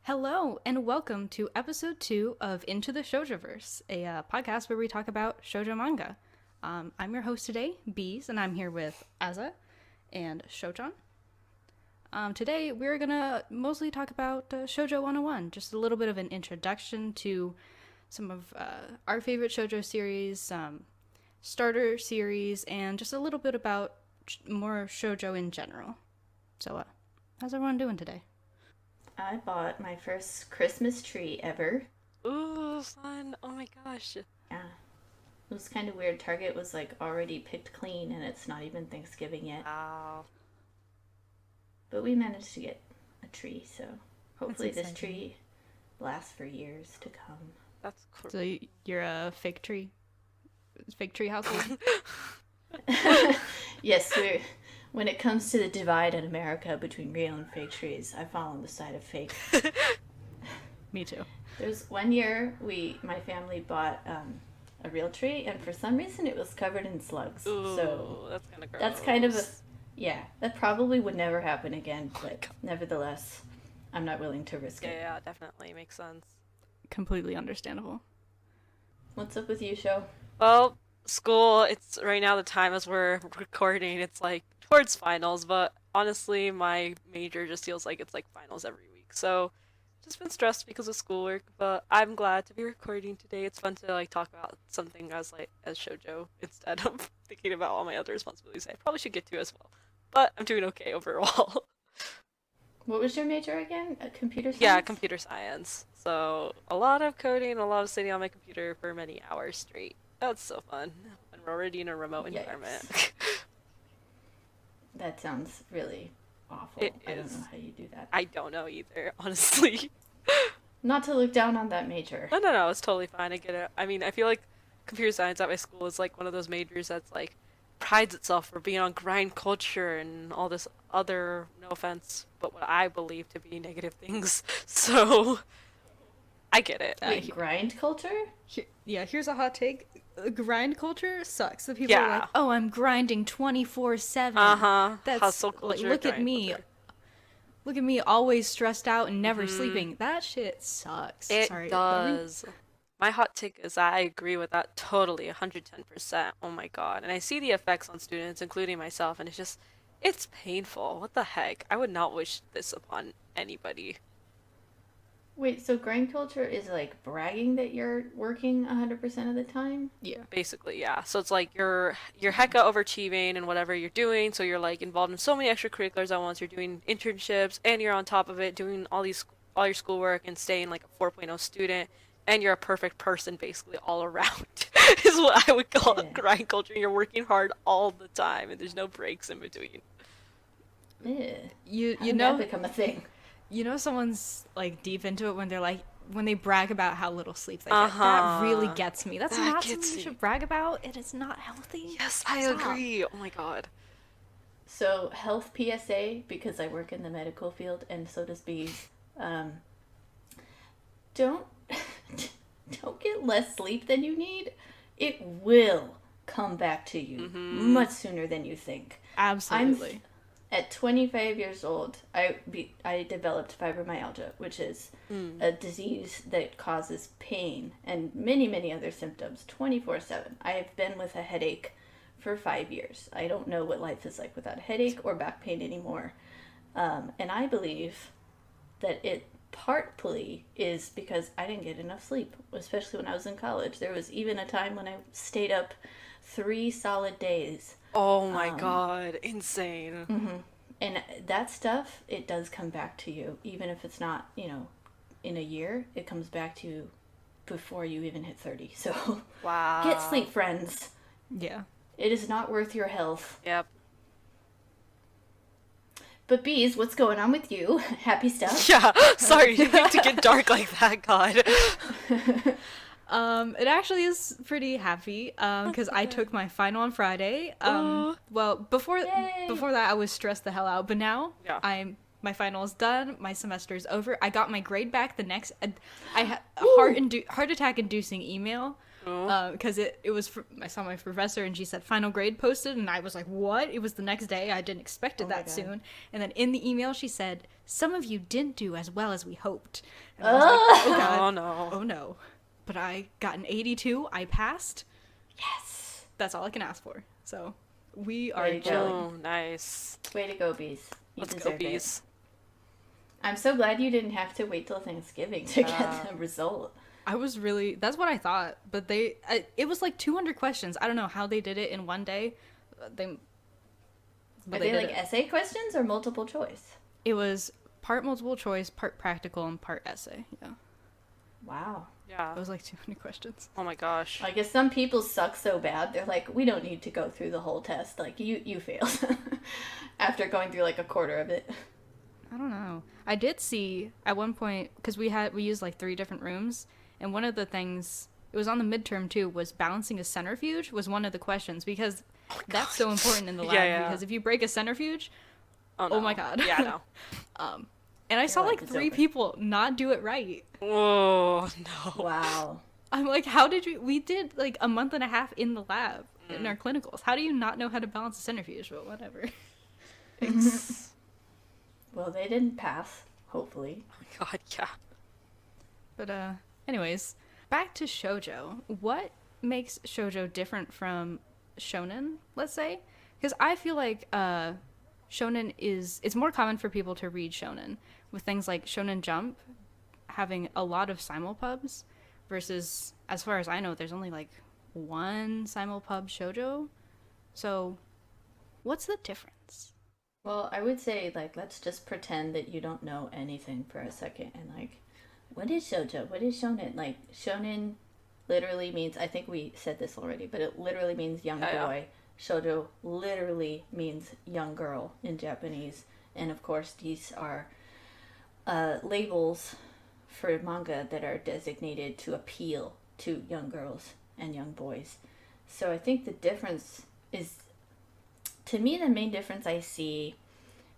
Hello, and welcome to episode 2 of Into the Shoujo-verse, a podcast where we talk about shoujo manga. I'm your host today, Beez, and I'm here with Aza and Sho-chan. Today, we're gonna mostly talk about Shoujo 101, just a little bit of an introduction to some of our favorite shoujo series, starter series, and just a little bit about more shoujo in general. So, how's everyone doing today? I bought my first Christmas tree ever. Ooh, fun. Oh my gosh. Yeah. It was kind of weird. Target was like already picked clean and it's not even Thanksgiving yet. Wow. But we managed to get a tree, so hopefully That's this tree lasts for years to come. That's cool. So you're a fake tree household? Yes, when it comes to the divide in America between real and fake trees, I fall on the side of fake. Me too. There's one year my family bought a real tree, and for some reason it was covered in slugs. Ooh, so that's kind of gross. that's kind of that probably would never happen again, but nevertheless, I'm not willing to risk it. Yeah, definitely makes sense. Completely understandable. What's up with you, Sho? Well, school, it's right now the time as we're recording, it's like towards finals, but honestly, my major just feels like it's like finals every week. So, just been stressed because of schoolwork, but I'm glad to be recording today. It's fun to like talk about something as shoujo instead of thinking about all my other responsibilities I probably should get to as well. But I'm doing okay overall. What was your major again? Computer science? Yeah, computer science. So, a lot of coding, a lot of sitting on my computer for many hours straight. That's so fun. And we're already in a remote Yikes. environment. That sounds really awful. It I don't is. know how you do that. I don't know either, honestly. Not to look down on that major. No, it's totally fine. I get it. I mean, I feel like computer science at my school is like one of those majors that's like prides itself for being on grind culture and all this other, no offense, but what I believe to be negative things. So, I get it. Wait, grind culture? Here's a hot take. Grind culture sucks. The people are like, oh, I'm grinding 24/7. That's Hustle like, culture. look at grind me. culture. Look at me, always stressed out and never sleeping. That shit sucks. It Sorry. does. My hot take is I agree with that totally, 110%. Oh my god. And I see the effects on students, including myself, and it's painful. What the heck? I would not wish this upon anybody. Wait, so grind culture is like bragging that you're working 100% of the time? Yeah. Basically, yeah. So it's like you're hecka overachieving and whatever you're doing, so you're like involved in so many extracurriculars at once. You're doing internships and you're on top of it doing all your schoolwork and staying like a 4.0 student, and you're a perfect person basically all around. Is what I would call Yeah. grind culture. You're working hard all the time and there's no breaks in between. Yeah. You How did know that become a thing? you know someone's like deep into it when they're like when they brag about how little sleep they get. That Uh-huh. really gets me. That's That not gets something you me. should brag about. It is not healthy. Yes, I Stop. agree. Oh my god. So, health PSA, because I work in the medical field and so does Beez, don't don't get less sleep than you need. It will come back to you much sooner than you think. Absolutely. At 25 years old, I developed fibromyalgia, which is a disease that causes pain and many, many other symptoms 24/7. I have been with a headache for 5 years. I don't know what life is like without a headache or back pain anymore. And I believe that it partly is because I didn't get enough sleep, especially when I was in college. There was even a time when I stayed up 3 solid days. Oh my god, insane. And that stuff, it does come back to you. Even if it's not, in a year, it comes back to you before you even hit 30. So Wow. get sleep, friends. Yeah. It is not worth your health. Yep. But Beez, what's going on with you? Happy stuff? Yeah, sorry, you didn't mean to get dark like that, God. It actually is pretty happy because I took my final on Friday. Ooh. Well, before Yay. that I was stressed the hell out, but now Yeah. my final is done. My semester is over. I got my grade back the next. I had a heart attack inducing email because I saw my professor and she said final grade posted and I was like, what? It was the next day. I didn't expect it Oh my that God. soon. And then in the email she said some of you didn't do as well as we hoped. And I was like, oh god, Oh no. oh no. But I got an 82. I passed. Yes. That's all I can ask for. So we are Way to go. chilling. Oh, nice. Way to go, Beez. You Let's deserve go, Beez. I'm so glad you didn't have to wait till Thanksgiving to get the result. I was really, that's what I thought. But it was like 200 questions. I don't know how they did it in one day. Are They they did like it. essay questions or multiple choice? It was part multiple choice, part practical, and part essay. Yeah. Wow. Yeah. It was like 200 questions. Oh my gosh. I guess some people suck so bad, they're like, we don't need to go through the whole test. Like, you failed. After going through like a quarter of it. I don't know. I did see at one point, because we used like 3 different rooms, and one of the things, it was on the midterm too, was balancing a centrifuge was one of the questions, because that's so important in the lab, Yeah. because if you break a centrifuge, Oh, oh no. my god. Yeah, no. And I saw like like it's 3 over. people not do it right. Oh no. Wow. I'm like, how did you, we did like a month and a half in the lab, in our clinicals. How do you not know how to balance a centrifuge? But whatever. Well, they didn't pass, hopefully. God, yeah. But anyways, back to shoujo. What makes shoujo different from shonen, let's say? Because I feel like shonen it's more common for people to read shonen, with things like Shonen Jump having a lot of simulpubs versus, as far as I know, there's only like one simulpub shoujo. So what's the difference? Well, I would say, like, let's just pretend that you don't know anything for a second and, like, what is shoujo? What is shonen? Like, shonen literally means, I think we said this already, but it literally means young boy. Yeah. Shoujo literally means young girl in Japanese. And, of course, these are labels for manga that are designated to appeal to young girls and young boys. So I think the difference is, to me, the main difference I see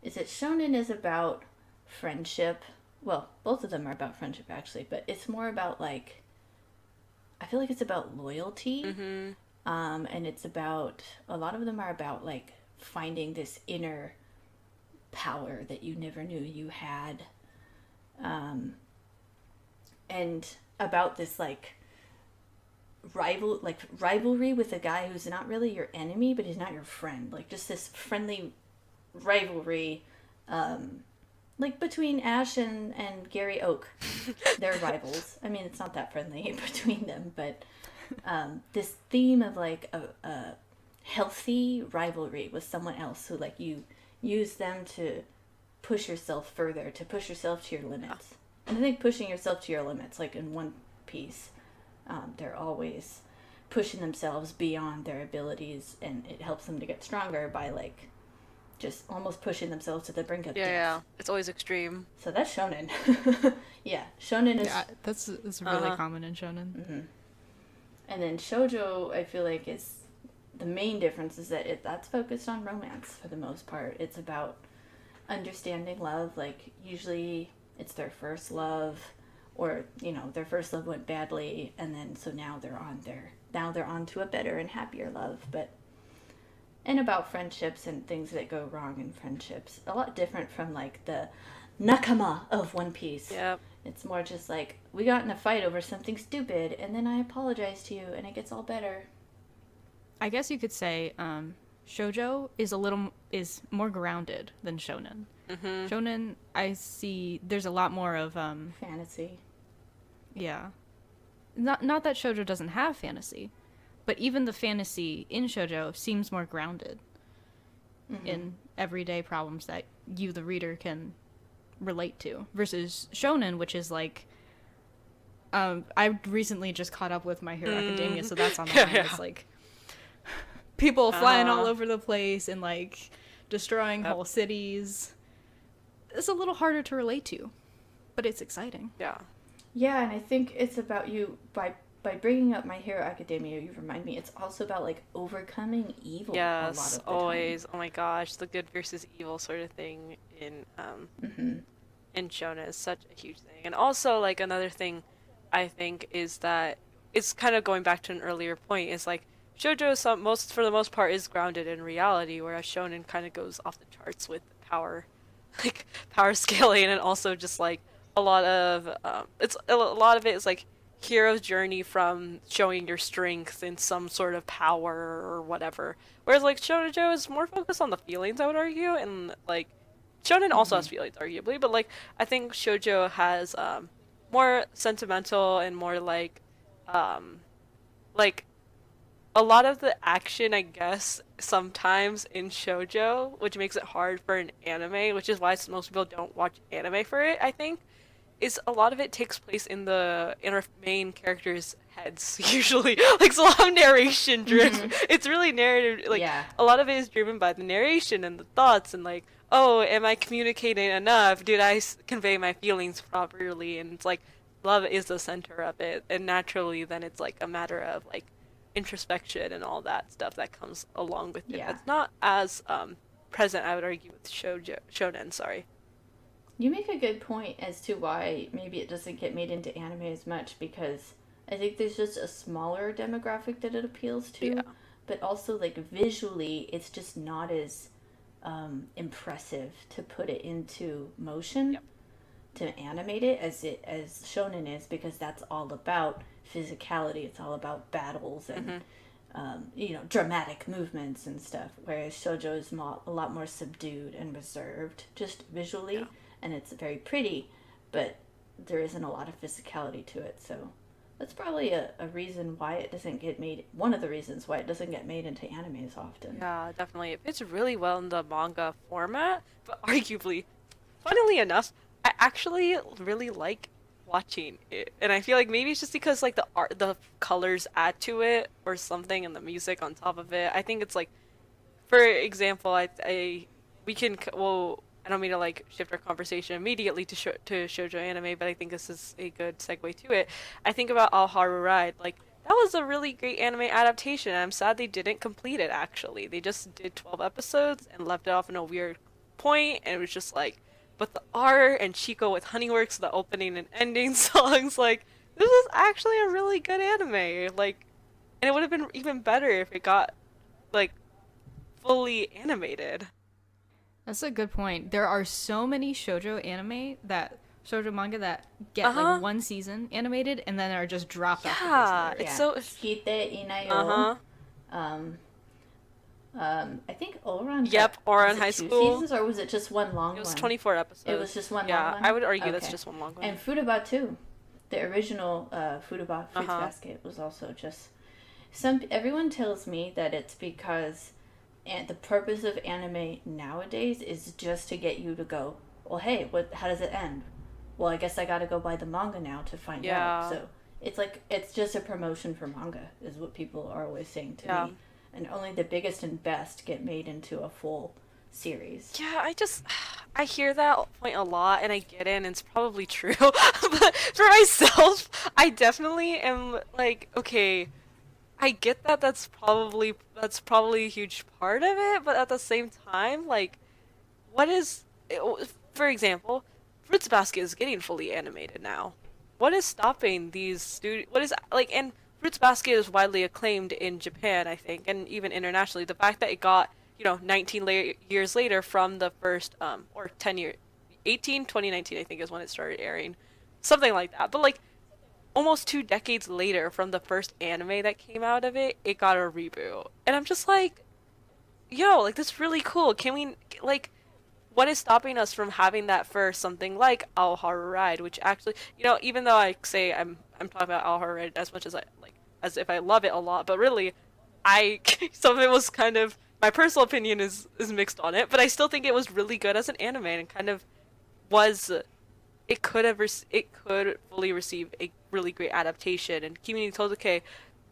is that shonen is about friendship. Well, both of them are about friendship, actually, but it's more about, like, I feel like it's about loyalty. Mm-hmm. And it's about, a lot of them are about, like, finding this inner power that you never knew you had. And about this, like, rivalry with a guy who's not really your enemy, but he's not your friend. Like, just this friendly rivalry, like, between Ash and Gary Oak. They're rivals. I mean, it's not that friendly between them, but this theme of, like, a healthy rivalry with someone else who, like, you use them to push yourself further, to push yourself to your limits. And I think pushing yourself to your limits, like in One Piece, they're always pushing themselves beyond their abilities, and it helps them to get stronger by, like, just almost pushing themselves to the brink of death. Yeah. It's always extreme. So that's shonen. Yeah, shonen is... Yeah, that's really common in shonen. Mm-hmm. And then shoujo, I feel like, is... The main difference is that that's focused on romance for the most part. It's about understanding love. Like, usually it's their first love, or, you know, their first love went badly, and then so now they're on to a better and happier love. And about friendships and things that go wrong in friendships. A lot different from, like, the nakama of One Piece. Yep. It's more just like, we got in a fight over something stupid, and then I apologize to you, and it gets all better. I guess you could say shoujo is more grounded than shonen. Mm-hmm. Shonen, I see there's a lot more of Fantasy. yeah. Not that shoujo doesn't have fantasy, but even the fantasy in shoujo seems more grounded in everyday problems that you, the reader, can relate to, versus shonen, which is like I recently just caught up with My Hero Academia, so that's on the line. It's like people flying all over the place and, like, destroying whole cities. It's a little harder to relate to, but it's exciting. Yeah. Yeah, and I think it's about you, by bringing up My Hero Academia, you remind me, it's also about, like, overcoming evil a lot Yes, of the always. time. Oh my gosh, the good versus evil sort of thing in shonen is such a huge thing. And also, like, another thing I think is that it's kind of going back to an earlier point, is like shoujo for the most part is grounded in reality, whereas shonen kind of goes off the charts with power. like power scaling, and also just like a lot of it's a lot of it is like hero's journey from showing your strength in some sort of power or whatever. Whereas like Shoujo is more focused on the feelings, I would argue, and like Shonen also has feelings, arguably, but like I think Shoujo has more sentimental and more um like a lot of the action, I guess, sometimes in shoujo, which makes it hard for an anime, which is why most people don't watch anime for it, I think, is a lot of it takes place in our main characters' heads, usually. Like, it's a lot of narration driven. It's really narrative, like, Yeah. a lot of it is driven by the narration and the thoughts, and like, oh, am I communicating enough? Did I convey my feelings properly? And it's like, love is the center of it, and naturally, then it's like a matter of like introspection and all that stuff that comes along with it. Yeah. That's not as present, I would argue, with shonen. Sorry. You make a good point as to why maybe it doesn't get made into anime as much, because I think there's just a smaller demographic that it appeals to, Yeah. but also like visually, it's just not as impressive to put it into motion, Yep. to animate it as shonen is, because that's all about physicality. It's all about battles and dramatic movements and stuff. Whereas shoujo is a lot more subdued and reserved, just visually. Yeah. And it's very pretty, but there isn't a lot of physicality to it. So that's probably a reason why it doesn't get made. One of the reasons why it doesn't get made into anime as often. Yeah, definitely. It fits really well in the manga format, but arguably, funnily enough, I actually really like watching it. And I feel like maybe it's just because like the art, the colors add to it or something, and the music on top of it. I think it's like, for example, we can well, I don't mean to like shift our conversation immediately to shoujo anime, but I think this is a good segue to it. I think about Al Haru Ride, like that was a really great anime adaptation. I'm sad they didn't complete it actually. They just did 12 episodes and left it off in a weird point, and it was just like, but the art and Chico with Honeyworks, the opening and ending songs, like this was actually a really good anime. Like, and it would have been even better if it got like fully animated. That's a good point. There are so many shoujo manga that get Uh-huh. like one season animated and then are just dropped off the face Yeah, of the earth. it's so. Hite Inayo. Uh-huh. I think Ouran. Yep, Ouran was it High two School. seasons, or was it just one long one? It was 24 episodes. It was just one long Yeah, one? I would argue that's Okay. just one long one. And Futaba too. The original Futaba Fruits Uh-huh. Basket was also just everyone tells me that it's because the purpose of anime nowadays is just to get you to go, well, hey, how does it end? Well, I guess I got to go buy the manga now to find Yeah. out. So it's like it's just a promotion for manga is what people are always saying to Yeah. me. And only the biggest and best get made into a full series. Yeah, I hear that point a lot, and I get it, and it's probably true. But for myself, I definitely am like, okay, I get that that's probably a huge part of it, but at the same time, like, what is, for example, Fruits Basket is getting fully animated now. What is stopping these what is like, and Fruits Basket is widely acclaimed in Japan, I think, and even internationally. The fact that it got, 19 years later from the first, or 10 years, 2019, I think is when it started airing. Something like that. But like, almost 2 decades later from the first anime that came out of it, it got a reboot. And I'm just like, yo, like, that's really cool. Can we, like, what is stopping us from having that for something like Al Haru Ride, which actually, even though I say I'm talking about Al Haru Ride as much as I like, as if I love it a lot, but really, some of it was kind of, my personal opinion is mixed on it, but I still think it was really good as an anime and kind of was, it could fully receive a really great adaptation, and Kimi no Todoke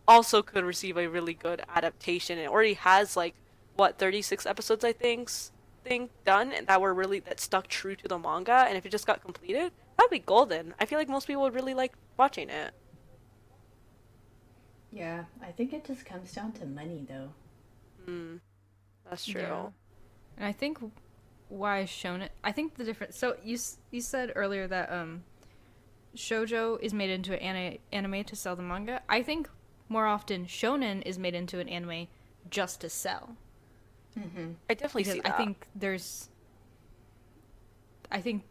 also could receive a really good adaptation. It already has like, what, 36 episodes, I think done, and that stuck true to the manga, and if it just got completed, that'd be golden. I feel like most people would really like watching it. Yeah, I think it just comes down to money, though. That's true. Yeah. And I think why shonen, I think the difference, so you said earlier that shoujo is made into an anime to sell the manga. I think more often shonen is made into an anime just to sell. Mm-hmm. I definitely see that. I think there's I think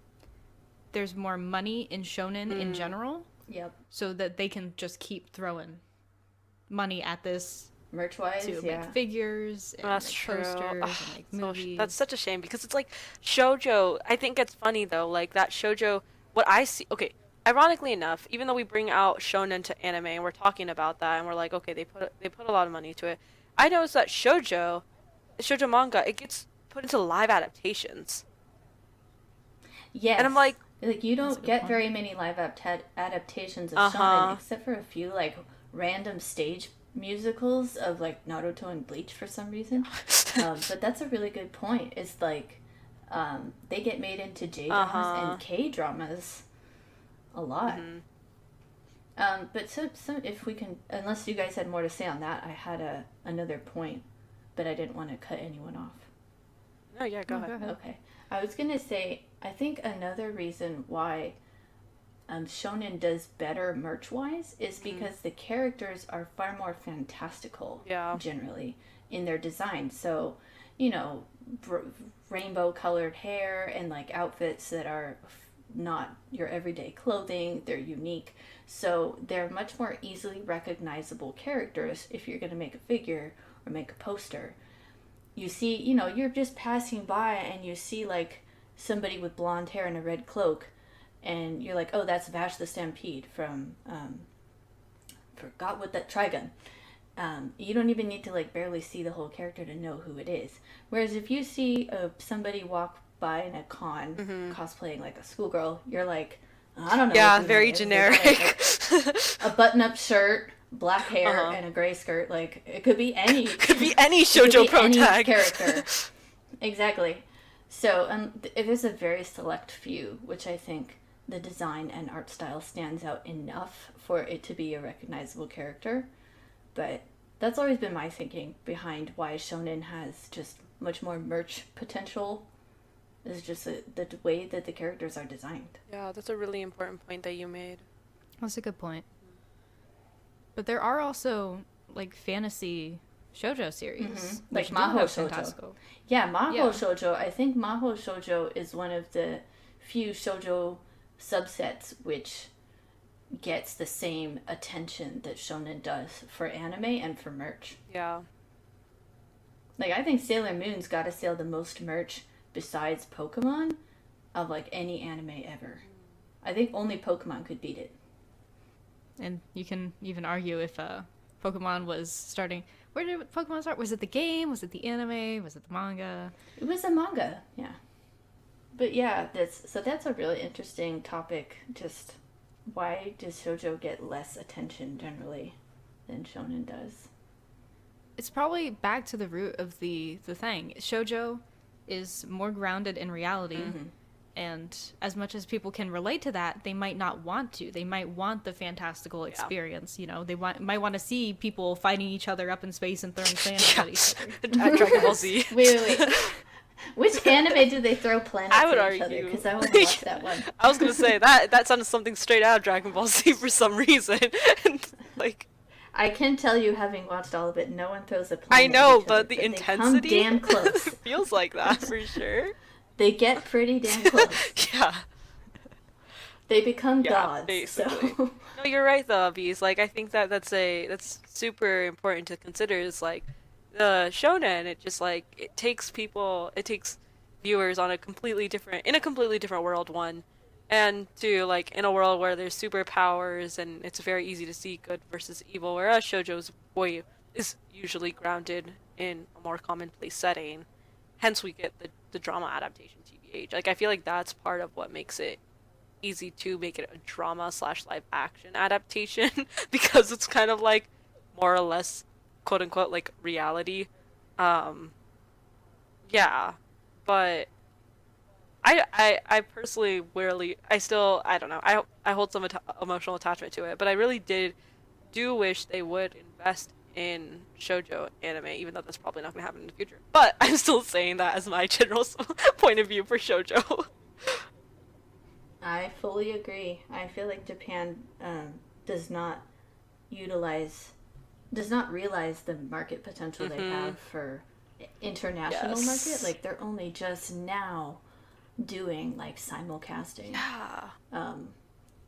there's more money in shonen in general, Yep. so that they can just keep throwing money at this Merch-wise, to yeah. make figures and That's make true. posters Ugh, and make movies. that's such a shame because it's like shoujo. I think it's funny though, like that shoujo. What I see, okay, ironically enough, even though we bring out shonen to anime and we're talking about that and we're like, okay, they put a lot of money into it. I noticed that shoujo manga, it gets put into live adaptations, Yes. and I'm like, you That's a don't good get point. very many live adaptations of Uh-huh. shonen, except for a few like random stage musicals of like Naruto and Bleach for some reason. But that's a really good point. It's like they get made into J dramas and K dramas a lot. But so if we can, unless you guys had more to say on that, I had another point, but I didn't want to cut anyone off. no, yeah, go No, ahead. Okay. I was going to say, I think another reason why shonen does better merch-wise is because the characters are far more fantastical, Yeah. generally, in their design. So, rainbow-colored hair and, like, outfits that are not your everyday clothing. They're unique. So they're much more easily recognizable characters if you're going to make a figure or make a poster. You see, you're just passing by and you see like somebody with blonde hair and a red cloak, and you're like, oh, that's Vash the Stampede from, forgot what that Trigun. You don't even need to like barely see the whole character to know who it is. Whereas if you see somebody walk by in a con cosplaying like a schoolgirl, you're like, I don't know. Yeah, who very that is. They got, generic. a button-up shirt, black hair, and a gray skirt. Like it could be any. Could be any It could shoujo be pro any tag. character. Exactly. So it is a very select few, which I think the design and art style stands out enough for it to be a recognizable character. But that's always been my thinking behind why shonen has just much more merch potential. Is just the way that the characters are designed. Yeah, that's a really important point that you made. That's a good point. But there are also like fantasy shoujo series, Like which do Mahou have shoujo. fantastical. Yeah, Mahou Yeah. Shoujo. I think Mahou Shoujo is one of the few shoujo subsets which gets the same attention that shonen does for anime and for merch. Yeah. Like, I think Sailor Moon's got to sell the most merch besides Pokemon of, like, any anime ever. I think only Pokemon could beat it. And you can even argue if Pokemon was starting. Where did Pokemon start? Was it the game? Was it the anime? Was it the manga? It was a manga, yeah. But yeah, that's a really interesting topic. Just why does shoujo get less attention generally than shonen does? It's probably back to the root of the thing. Shoujo is more grounded in reality, and as much as people can relate to that, they might not want to. They might want the fantastical experience. You know, they might want to see people fighting each other up in space and throwing planets at each other. At Dragon Ball Z. Wait. Which anime do they throw planets I would at each other? argue. Because I want to watch that one. I was gonna say that sounded something straight out of Dragon Ball Z for some reason. Like, I can tell you, having watched all of it, no one throws a planet I know, at each other, but the they intensity come damn close. feels like that for sure. They get pretty damn close. Yeah. They become Yeah, gods. basically. So. No, you're right though, Beez. Like, I think that's super important to consider. Is like the shonen. It just like it takes viewers on in a completely different world. One, and two, like in a world where there's superpowers and it's very easy to see good versus evil. Whereas shoujo's is usually grounded in a more commonplace setting. Hence, we get the drama adaptation TBH. Like, I feel like that's part of what makes it easy to make it a drama / live action adaptation because it's kind of like more or less quote unquote like reality. Yeah, but I personally I don't know, I hold some emotional attachment to it, but I really do wish they would invest in shoujo anime, even though that's probably not going to happen in the future. But I'm still saying that as my general point of view for shoujo. I fully agree. I feel like Japan does not realize the market potential they have for international market. Like, they're only just now doing like simulcasting. Yeah.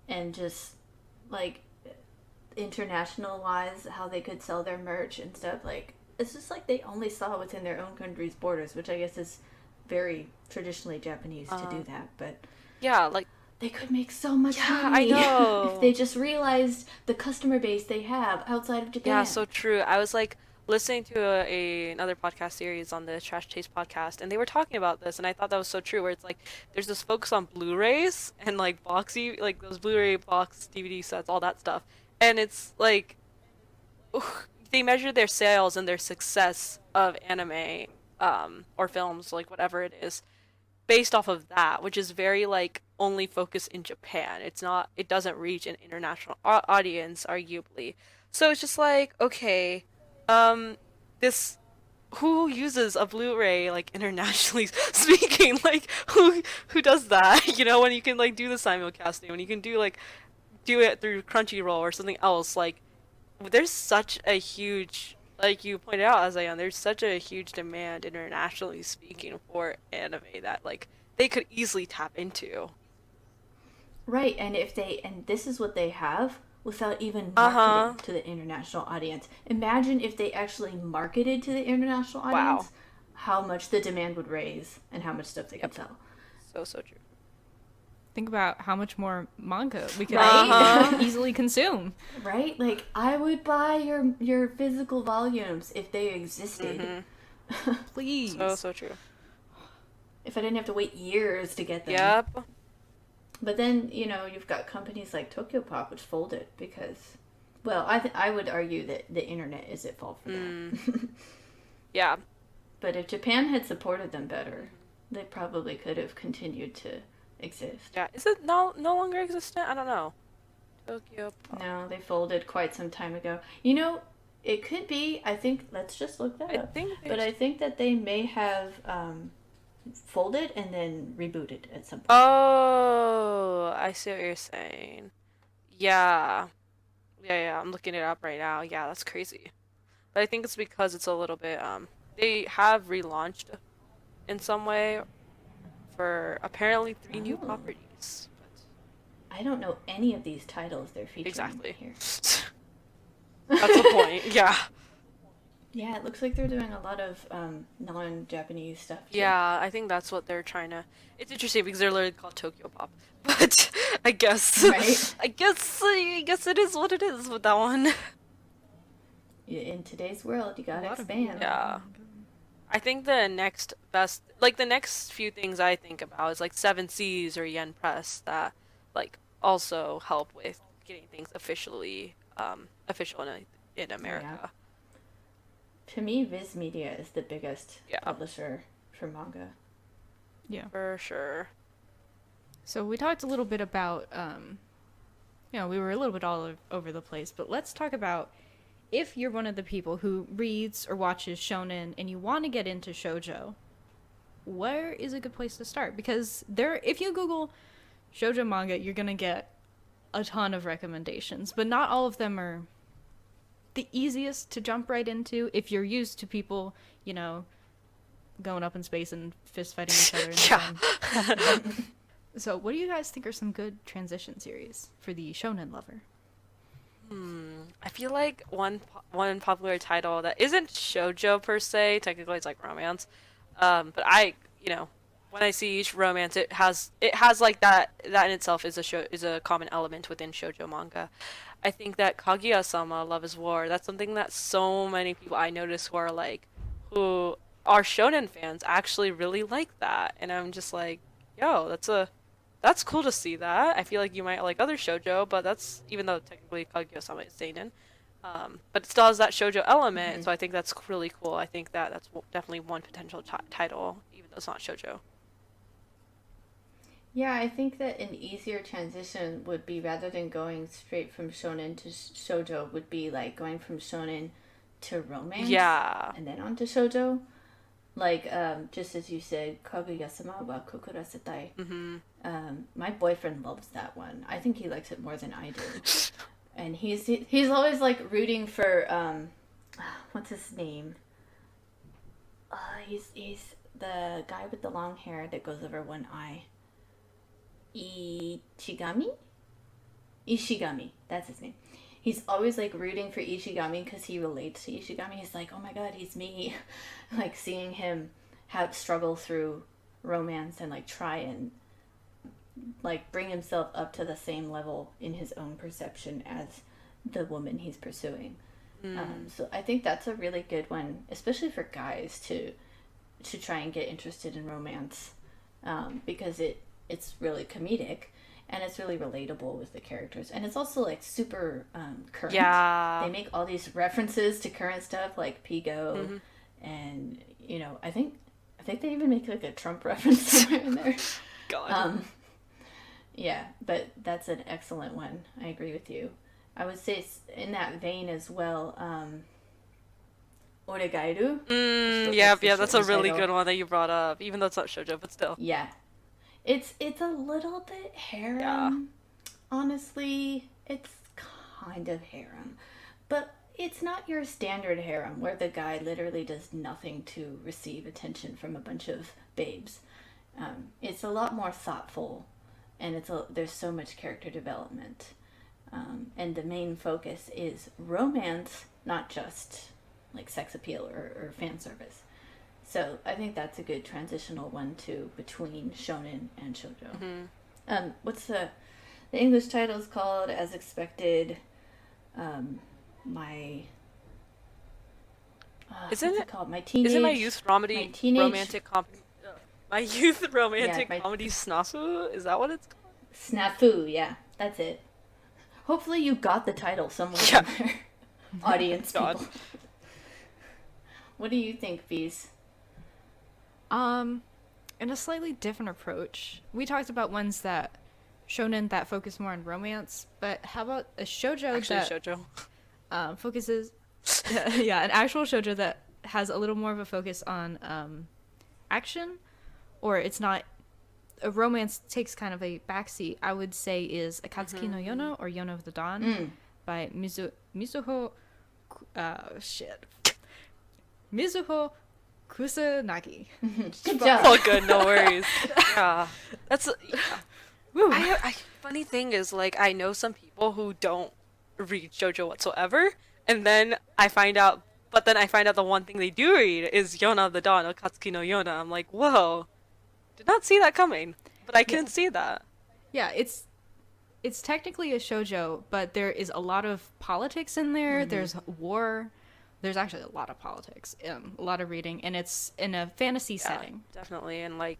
And just like internationalize how they could sell their merch and stuff. Like, it's just like they only saw within their own country's borders, which I guess is very traditionally Japanese to do that. But yeah, like they could make so much I money know. if they just realized the customer base they have outside of Japan. Yeah, so true. I was like listening to another podcast series on the Trash Taste podcast, and they were talking about this, and I thought that was so true. Where it's like there's this focus on Blu-rays and like boxy, like those Blu-ray box DVD sets, all that stuff, and it's like they measure their sales and their success of anime, or films, like whatever it is, based off of that, which is very like only focused in Japan. It doesn't reach an international audience, arguably. So it's just like, okay, this who uses a Blu-ray like internationally speaking? Like who does that? You know, when you can like do the simulcasting, when you can do it through Crunchyroll or something else, like there's such a huge, like you pointed out, Azayan, there's such a huge demand internationally speaking for anime that like they could easily tap into. Right, and this is what they have without even marketing to the international audience. Imagine if they actually marketed to the international audience, how much the demand would raise and how much stuff they could sell. So true. Think about how much more manga we could easily consume. Right? Like, I would buy your physical volumes if they existed. Please. So true. If I didn't have to wait years to get them. Yep. But then, you know, you've got companies like Tokyo Pop, which folded because, well, I would argue that the internet is at fault for that. Yeah. But if Japan had supported them better, they probably could have continued to exist. Yeah. Is it no longer existent? I don't know. Tokyo Pop. No, they folded quite some time ago. You know, it could be, I think, let's just look that up. I think that they may have folded and then rebooted at some point. Oh, I see what you're saying. Yeah. Yeah, I'm looking it up right now. Yeah, that's crazy. But I think it's because it's a little bit, they have relaunched in some way for apparently 3 new properties. I don't know any of these titles they're featuring here. That's the point, yeah. Yeah, it looks like they're doing a lot of non-Japanese stuff too. Yeah, I think that's what they're trying to... It's interesting because they're literally called Tokyo Pop. But I guess... Right? I guess it is what it is with that one. In today's world, you gotta expand. Yeah. I think the next best... Like, the next few things I think about is, like, 7 Seas or Yen Press that, like, also help with getting things official in America. Yeah. To me, Viz Media is the biggest publisher for manga. Yeah. For sure. So we talked a little bit about, we were a little bit all over the place, but let's talk about if you're one of the people who reads or watches Shounen and you want to get into shoujo, where is a good place to start? Because if you Google shoujo manga, you're going to get a ton of recommendations, but not all of them are the easiest to jump right into if you're used to people, going up in space and fist fighting each other. Yeah. So what do you guys think are some good transition series for the shonen lover? I feel like one popular title that isn't shoujo per se, technically it's like romance, but when I see each romance, it has like that in itself is a common element within shoujo manga. I think that Kaguya-sama, Love is War, that's something that so many people I notice who are shonen fans actually really like that. And I'm just like, yo, that's cool to see that. I feel like you might like other shoujo, but that's, even though technically Kaguya-sama is seinen, but it still has that shoujo element, so I think that's really cool. I think that's definitely one potential title, even though it's not shoujo. Yeah, I think that an easier transition would be, rather than going straight from shonen to shoujo, would be like going from shonen to romance. Yeah. And then on to shoujo. Like, just as you said, Kaguya-sama wa Kokurasetai. My boyfriend loves that one. I think he likes it more than I do. And he's always like rooting for, what's his name? He's the guy with the long hair that goes over one eye. Ichigami? Ishigami. That's his name. He's always like rooting for Ishigami because he relates to Ishigami. He's like, oh my god, he's me. Like seeing him have struggle through romance and like try and like bring himself up to the same level in his own perception as the woman he's pursuing. So I think that's a really good one, especially for guys to try and get interested in romance, because it's really comedic and it's really relatable with the characters, and it's also like super current. Yeah. They make all these references to current stuff like Pigo, and you know, I think they even make like a Trump reference somewhere in there. God. Yeah, but that's an excellent one. I agree with you. I would say in that vein as well, Oregairu. Yeah, that's a really good one that you brought up, even though it's not shoujo, but still. Yeah. It's a little bit harem. Yeah. Honestly, it's kind of harem. But it's not your standard harem where the guy literally does nothing to receive attention from a bunch of babes. It's a lot more thoughtful, and there's so much character development. And the main focus is romance, not just like sex appeal or fan service. So I think that's a good transitional one too between shonen and shoujo. What's the English title is called as expected. What's it called? My teenage. Is it my youth romantic comedy? My youth romantic comedy snafu? Is that what it's called? Snafu, yeah, that's it. Hopefully you got the title somewhere in there. Audience people. What do you think, Beez? In a slightly different approach. We talked about ones that shonen that focus more on romance, but how about a shoujo shoujo focuses an actual shoujo that has a little more of a focus on action, or it's not a romance takes kind of a backseat, I would say, is Akatsuki no Yono or Yono of the Dawn by Mizuho Kusanagi. Good job. Oh, good, no worries. Yeah, that's funny thing is, like, I know some people who don't read shoujo whatsoever, and then I find out the one thing they do read is Yona of the Dawn, Akatsuki no Yona. I'm like, whoa. Did not see that coming, but I can see that. Yeah, it's technically a shoujo, but there is a lot of politics in there. There's war. There's actually a lot of politics, a lot of reading, and it's in a fantasy setting. Definitely, and I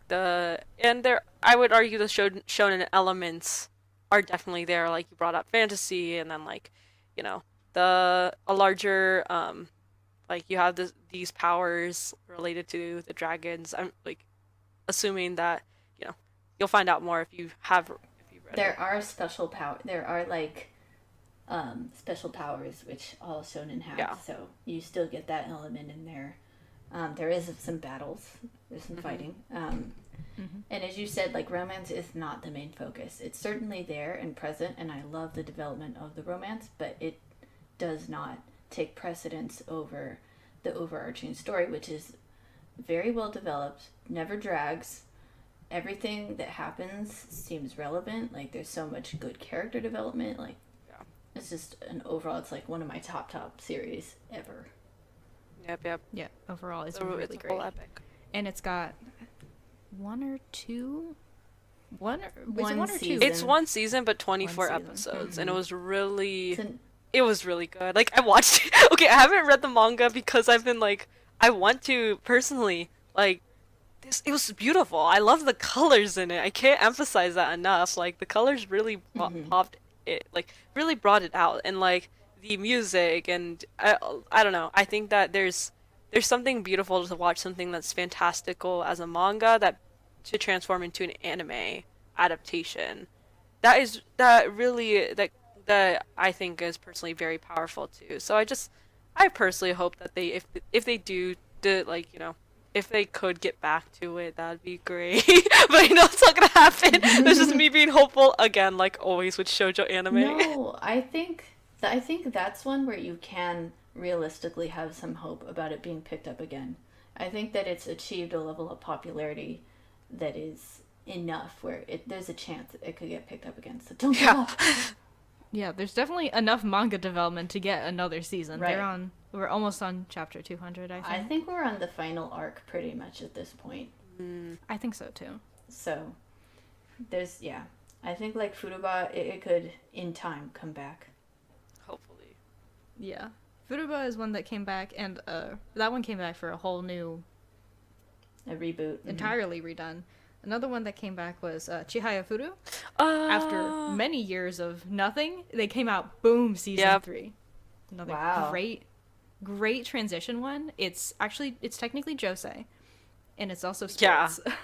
would argue the shonen elements are definitely there. Like you brought up fantasy, and then like, you know, a larger like you have these powers related to the dragons. I'm like assuming that, you know, you'll find out more if you've read there are special power. There are like special powers which all shonen have, so you still get that element in there. There is some battles, there's some fighting, and as you said, like, romance is not the main focus. It's certainly there and present, and I love the development of the romance, but it does not take precedence over the overarching story, which is very well developed, never drags. Everything that happens seems relevant. Like, there's so much good character development. Like, it's just it's like one of my top series ever. Yep. Yeah, overall it's really great. Epic. And it's got one or two. It's one season, but 24 episodes, and it was really good. Like, I watched it. Okay, I haven't read the manga because I've been like, I want to personally, like, it was beautiful. I love the colors in it. I can't emphasize that enough. Like, the colors really popped it, like, really brought it out, and like the music, and I don't know. I think that there's something beautiful to watch something that's fantastical as a manga that to transform into an anime adaptation. That I think is personally very powerful too. So I personally hope that they, if they do like, you know, if they could get back to it, that'd be great. But I know it's not gonna happen. It's just me being hopeful again, like always with shoujo anime. No, I think that's one where you can realistically have some hope about it being picked up again. I think that it's achieved a level of popularity that is enough where there's a chance that it could get picked up again. So don't give up. Yeah, there's definitely enough manga development to get another season. Right. We're almost on chapter 200, I think. I think we're on the final arc pretty much at this point. I think so too. So there's I think like Furuba, it could in time come back. Hopefully. Yeah. Furuba is one that came back, and that one came back for a whole new, A reboot. entirely redone. Another one that came back was Chihaya Furu. Oh. After many years of nothing, they came out, boom, season 3. Another great transition one. It's technically josei, and it's also sports. Yeah.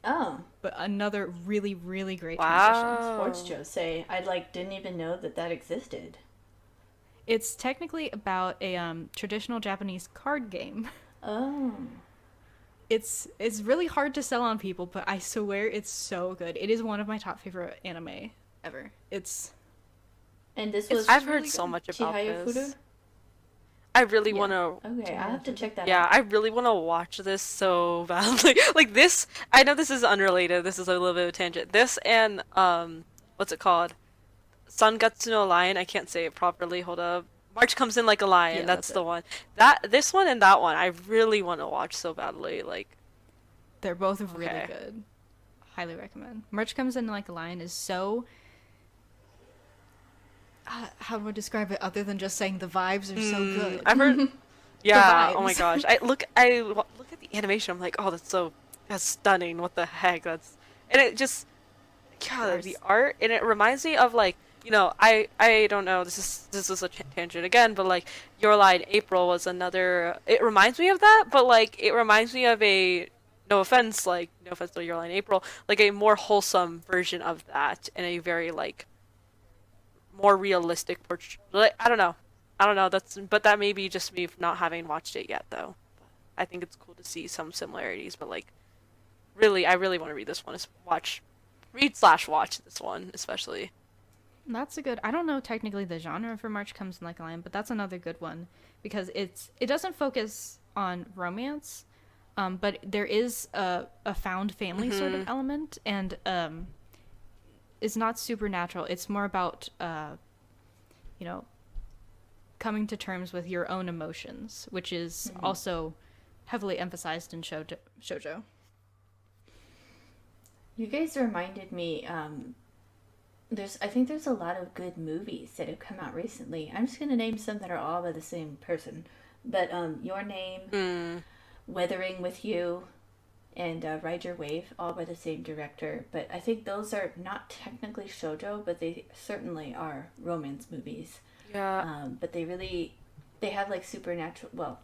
Oh. But another really, really great transition. Sports josei. I didn't even know that existed. It's technically about a traditional Japanese card game. Oh. It's really hard to sell on people, but I swear it's so good. It is one of my top favorite anime ever. And this was I've heard so much about Chihaya this. Furu? I really want to. Okay, I have to check that out. Yeah, I really want to watch this so badly. Like this, I know this is unrelated. This is a little bit of a tangent. This and what's it called? Sangatsu no Lion. I can't say it properly. Hold up. March Comes in Like a Lion. Yeah, that's that's the it. one. This one and that one, I really want to watch so badly. Like, They're both really Okay. good. Highly recommend. March Comes in Like a Lion is so... how do I describe it other than just saying the vibes are so good? I've heard. Yeah. Oh my vibes. gosh. Look at the animation. I'm like, oh, that's stunning. What the heck? And it just, God, the art, and it reminds me of like, I don't know. This is a tangent again, but like Your Lie in April was another. It reminds me of that, but like it reminds me of a. No offense to Your Lie in April, like a more wholesome version of that, and a very like more realistic portrait. Like, I don't know. But that may be just me not having watched it yet, though. I think it's cool to see some similarities, but like, I really want to read this one. Watch this one especially. That's a good... I don't know technically the genre for March Comes in Like a Lion, but that's another good one. Because it doesn't focus on romance, but there is a found family sort of element, and it's not supernatural. It's more about, coming to terms with your own emotions, which is also heavily emphasized in shoujo. You guys reminded me, I think there's a lot of good movies that have come out recently. I'm just gonna name some that are all by the same person. But Your Name, Weathering with You, and Ride Your Wave, all by the same director. But I think those are not technically shoujo, but they certainly are romance movies. Yeah. But they have like supernatural, well,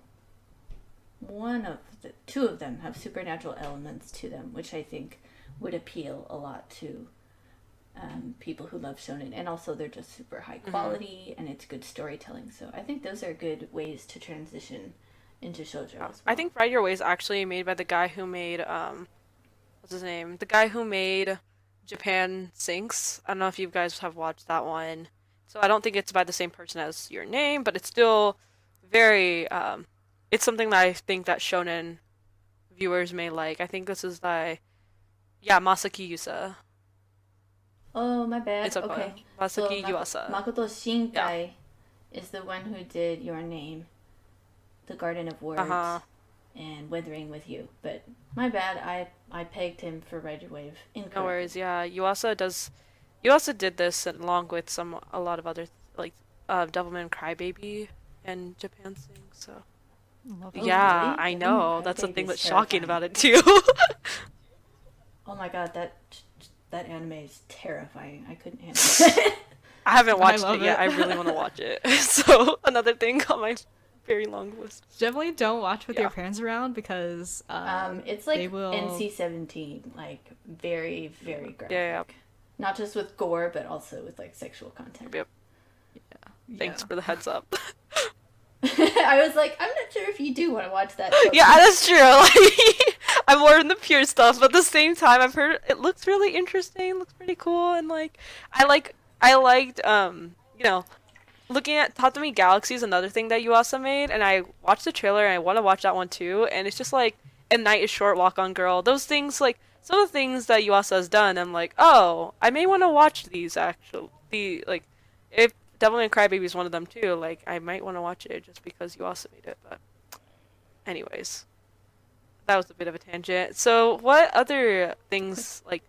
two of them have supernatural elements to them, which I think would appeal a lot to people who love shonen, and also they're just super high quality and it's good storytelling. So I think those are good ways to transition into shoujo as well. I think Ride Your Way is actually made by the guy who made what's his name? The guy who made Japan Sinks. I don't know if you guys have watched that one. So I don't think it's by the same person as Your Name, but it's still very it's something that I think that shonen viewers may like. I think this is by Masaki Yusa. Oh, my bad. It's okay. Okay. Masaki Yuasa. Makoto Shinkai is the one who did Your Name, The Garden of Words, and Weathering with You. But my bad, I pegged him for Ride Your Wave. Incorrect. No worries. Yeah, Yuasa did this along with a lot of other like Devilman Crybaby and Japan Sing. So Love Oh, yeah, really? I know. Devilman That's the Crybaby thing is that's shocking terrifying. about it too. Oh my god, that anime is terrifying. I couldn't handle it. I haven't watched love it yet. it. I really want to watch it. So another thing on my very long list. Definitely don't watch with Yeah. your parents around, because It's like they will... NC-17, like very, very graphic. Yeah. Not just with gore, but also with like sexual content. Yep. Thanks for the heads up. I was like, I'm not sure if you do want to watch that. Yeah, that's true. Like, I'm more in the pure stuff, but at the same time, I've heard it looks really interesting, looks pretty cool, and like, I liked, looking at Tatami Galaxy is another thing that Yuasa made, and I watched the trailer and I want to watch that one too. And it's just like A Night is Short, Walk on Girl. Those things, like some of the things that Yuasa has done. I'm like, oh, I may want to watch these actually. Like, if Devil May Cry Baby is one of them too, like I might want to watch it just because Yuasa made it. But anyways, that was a bit of a tangent. So, what other things like?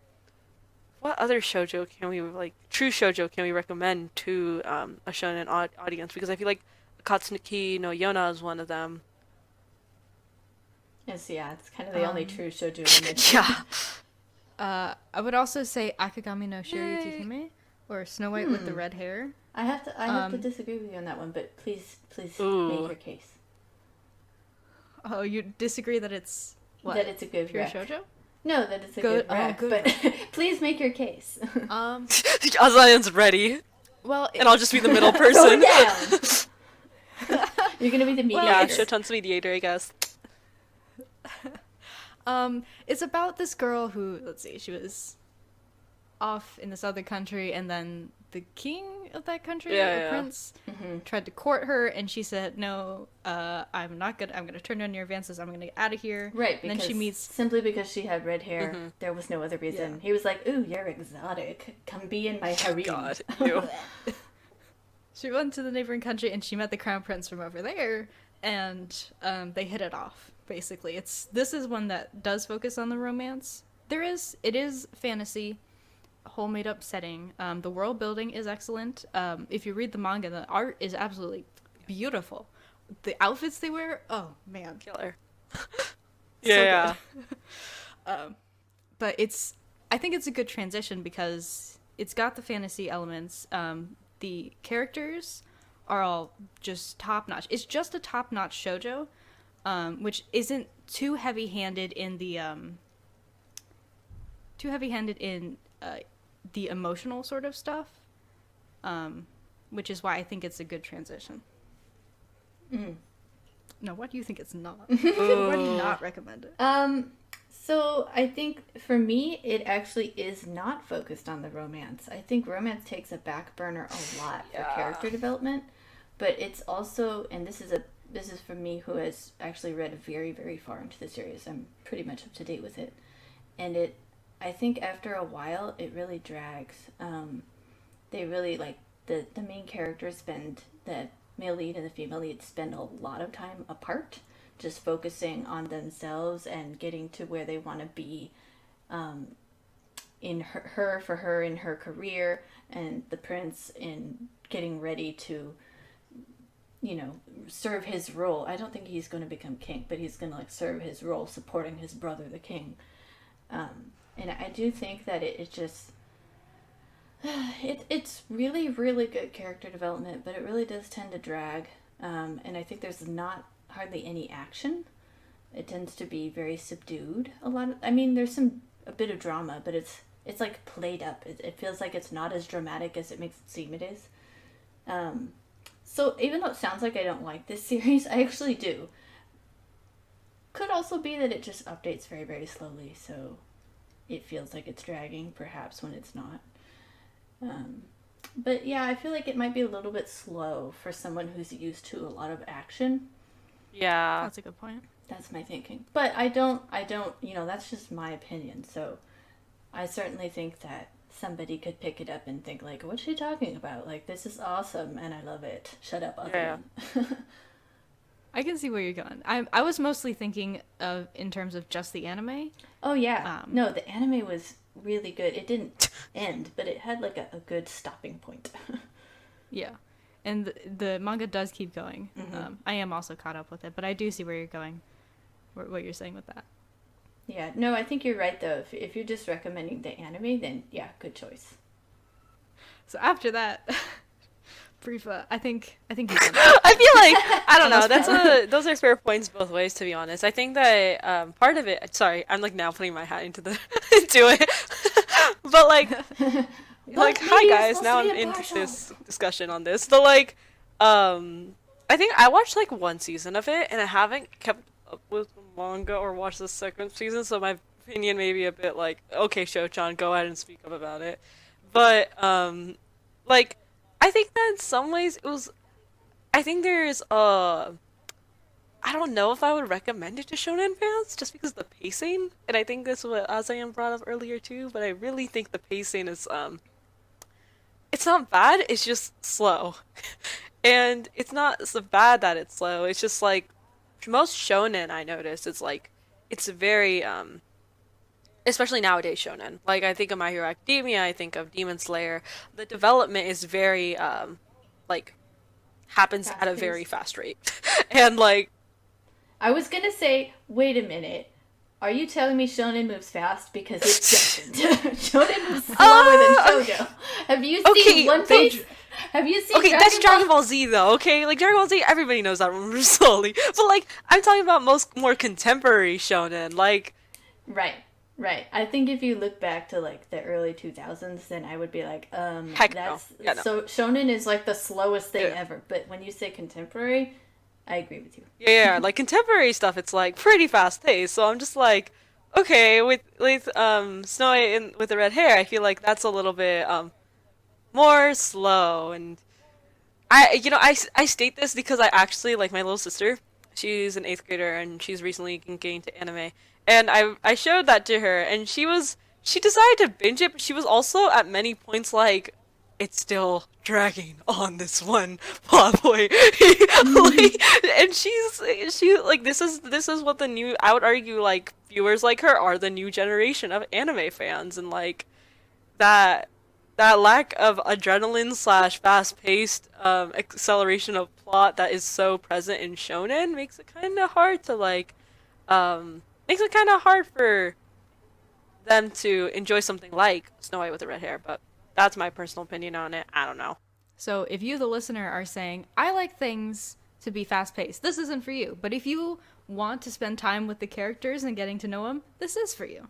What other shoujo can we true shoujo can we recommend to a shonen audience? Because I feel like Katsuki no Yona is one of them. Yes, yeah, it's kind of the only true shoujo in this. Yeah. I would also say Akagami no Shiryuki Hime or Snow White with the red hair. I have to disagree with you on that one, but please Ooh. make your case. Oh, you disagree that it's what? That it's a good pure rec. shoujo? No, that it's a good rec, but please make your case. Azayan's ready, Well, and I'll just be the middle person. Go down. You're gonna be the mediator. Yeah, Sho-chan's mediator, I guess. It's about this girl who, let's see, she was off in this other country, and then the king of that country, the prince, tried to court her, and she said, "No, I'm not gonna. I'm gonna turn down your advances. I'm gonna get out of here." Right, and then she meets simply because she had red hair. There was no other reason. Yeah. He was like, "Ooh, you're exotic. Come be in my harem." God, ew. She went to the neighboring country, and she met the crown prince from over there, and they hit it off. Basically, this is one that does focus on the romance. It is fantasy. Whole made up setting. The world building is excellent. If you read the manga, the art is absolutely beautiful. The outfits they wear, oh man, Killer. yeah. But I think it's a good transition because it's got the fantasy elements. The characters are all just top notch. It's just a top notch shoujo, which isn't too heavy handed in the emotional sort of stuff, which is why I think it's a good transition. No, why do you think it's not? Why do you not recommend it? So I think for me, it actually is not focused on the romance. I think romance takes a back burner a lot for character development, but it's also, and this is for me who has actually read very, very far into the series. I'm pretty much up to date with it, and I think after a while, it really drags. They really, like, the main characters the male lead and the female lead spend a lot of time apart, just focusing on themselves and getting to where they want to be in her in her career, and the prince in getting ready to, serve his role. I don't think he's going to become king, but he's going to, like, serve his role supporting his brother, the king. And I do think that it just, it's really, really good character development, but it really does tend to drag. And I think there's not hardly any action. It tends to be very subdued. There's a bit of drama, but it's like played up. It feels like it's not as dramatic as it makes it seem it is. So even though it sounds like I don't like this series, I actually do. Could also be that it just updates very, very slowly, so it feels like it's dragging, perhaps, when it's not. But yeah, I feel like it might be a little bit slow for someone who's used to a lot of action. Yeah. That's a good point. That's my thinking. But I don't, that's just my opinion. So I certainly think that somebody could pick it up and think, like, what's she talking about? Like, this is awesome and I love it. Shut up, Azayan. Yeah. I can see where you're going. I was mostly thinking of in terms of just the anime. Oh, yeah. No, the anime was really good. It didn't end, but it had, like, a good stopping point. Yeah. And the manga does keep going. I am also caught up with it, but I do see where you're going, what you're saying with that. Yeah. No, I think you're right, though. If you're just recommending the anime, then, yeah, good choice. So after that... brief. I think you can. I feel like I don't know. Those are fair points both ways, to be honest. I think that part of it. Sorry, I'm like now putting my hat into it, but like hi guys. Now I'm into this discussion on this. So like, I think I watched like one season of it, and I haven't kept up with the manga or watched the second season, so my opinion may be a bit like, okay, Sho-chan, go ahead and speak up about it. But like, I think that in some ways it was. I think there's I don't know if I would recommend it to shonen fans just because of the pacing, and I think that's what Azayan brought up earlier too. But I really think the pacing is it's not bad. It's just slow, and it's not so bad that it's slow. It's just like most shonen I noticed. It's like it's very especially nowadays shonen. Like I think of My Hero Academia, I think of Demon Slayer. The development is very like happens at a very Fast-paced. fast rate, and like I was gonna say, wait a minute. Are you telling me shonen moves fast? Because it doesn't. Shonen moves slower than shoujo. Have you seen One Piece? Have you seen that's Dragon Dragon Ball Z though, okay? Like Dragon Ball Z, everybody knows that moves slowly. But like I'm talking about most more contemporary shonen. Like Right, right. I think if you look back to like the early 2000s, then I would be like, heck no. that's Yeah, no. so shonen is like the slowest thing Yeah. ever. But when you say contemporary, I agree with you. Yeah, like contemporary stuff, it's like pretty fast paced. So I'm just like, okay, with Snow White and with the red hair, I feel like that's a little bit more slow. And I state this because I actually like my little sister. She's an eighth grader and she's recently been getting into anime. And I showed that to her and she decided to binge it, but she was also at many points like it's still dragging on this one plot point. Like, and she like this is what the new I would argue like viewers like her are the new generation of anime fans and like that that lack of adrenaline slash fast paced acceleration of plot that is so present in shonen makes it kind of hard to like makes it kind of hard for them to enjoy something like Snow White with the red hair, but that's my personal opinion on it. I don't know. So if you, the listener, are saying, I like things to be fast paced, this isn't for you. But if you want to spend time with the characters and getting to know them, this is for you.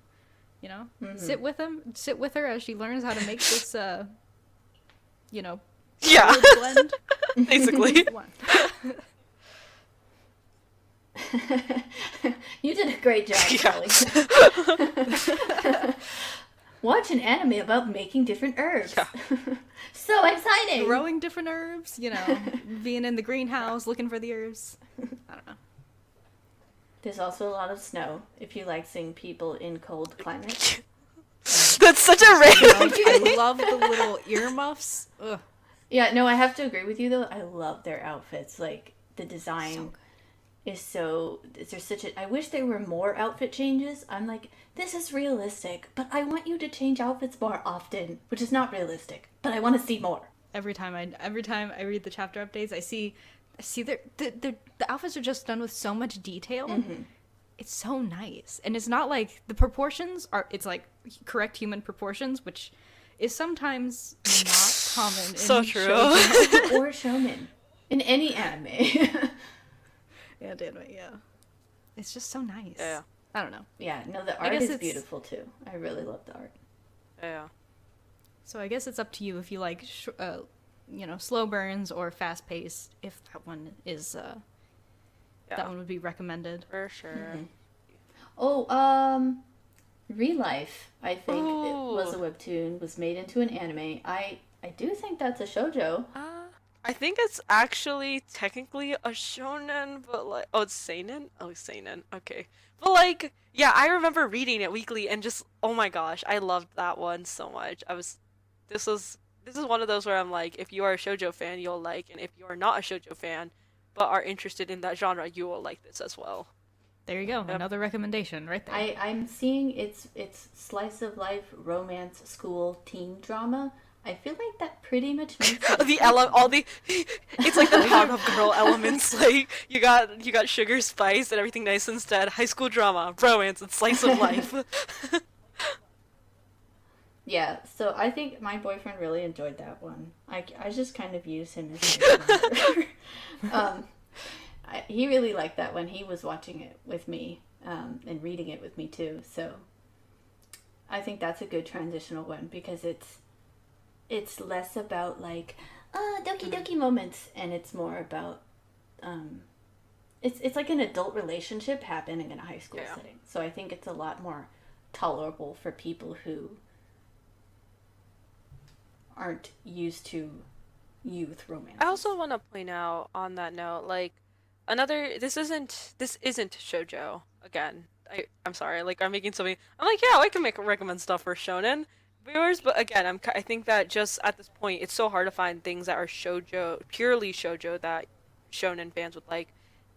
You know, sit with her as she learns how to make this, Yeah, blend. basically. You did a great job, Yeah. Kelly. Watch an anime about making different herbs. Yeah. So exciting! Growing different herbs, being in the greenhouse looking for the herbs. I don't know. There's also a lot of snow if you like seeing people in cold climates. That's such a random. I love the little earmuffs. Ugh. Yeah, no, I have to agree with you though. I love their outfits. Like the design So good. is so there's such a I wish there were more outfit changes. I'm like, this is realistic, but I want you to change outfits more often, which is not realistic, but I want to see more. Every time I read the chapter updates, I see the outfits are just done with so much detail. Mm-hmm. It's so nice, and it's not like the proportions are. It's like correct human proportions, which is sometimes not common. In So true. shoujo. Or shonen in any anime. Yeah, damn it, yeah. It's just so nice. Yeah. I don't know. Yeah, no, the I art guess is it's- beautiful too. I really love the art. Yeah. So I guess it's up to you if you like, slow burns or fast paced. If that one is, Yeah. that one would be recommended. For sure. Oh, Real Life, I think it Ooh. was a webtoon, was made into an anime. I do think that's a shoujo. I think it's actually technically a shonen, but like, oh, it's seinen? Oh, it's seinen. Okay. But like, yeah, I remember reading it weekly and just, oh my gosh, I loved that one so much. This is one of those where I'm like, if you are a shoujo fan, you'll like, and if you are not a shoujo fan, but are interested in that genre, you will like this as well. There you go. Yep. Another recommendation right there. I'm seeing it's slice of life, romance, school, teen drama. I feel like that pretty much makes it. It's like the Powerpuff Girl elements. Like you got sugar, spice, and everything nice instead. High school drama, romance, and slice of life. Yeah, so I think my boyfriend really enjoyed that one. I just kind of use him as a he really liked that one. He was watching it with me and reading it with me too. So I think that's a good transitional one because it's less about like doki doki moments and it's more about it's like an adult relationship happening in a high school setting. So I think it's a lot more tolerable for people who aren't used to youth romance. I also want to point out on that note, like, this isn't shoujo again. I'm sorry, like, I'm making something. I'm like, yeah, I can recommend stuff for shonen viewers, but again, I think that just at this point, it's so hard to find things that are shoujo, purely shoujo, that shonen fans would like,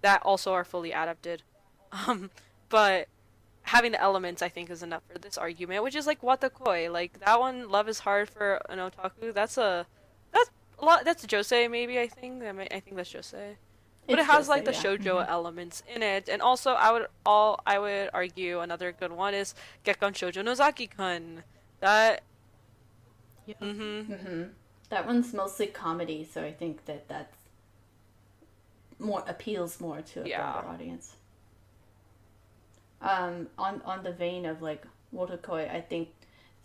that also are fully adapted. Um, but having the elements, I think, is enough for this argument, which is like Watakoi. Like, that one, Love is Hard for an Otaku. That's a lot. That's josei, maybe. I think that's josei. But it has Josei, like the yeah. shoujo elements in it, and also I would argue another good one is Gekkan Shoujo no Zaki-kun. That. Yeah. That one's mostly comedy, so I think that's more appeals more to a broader audience. On the vein of like Wotakoi, I think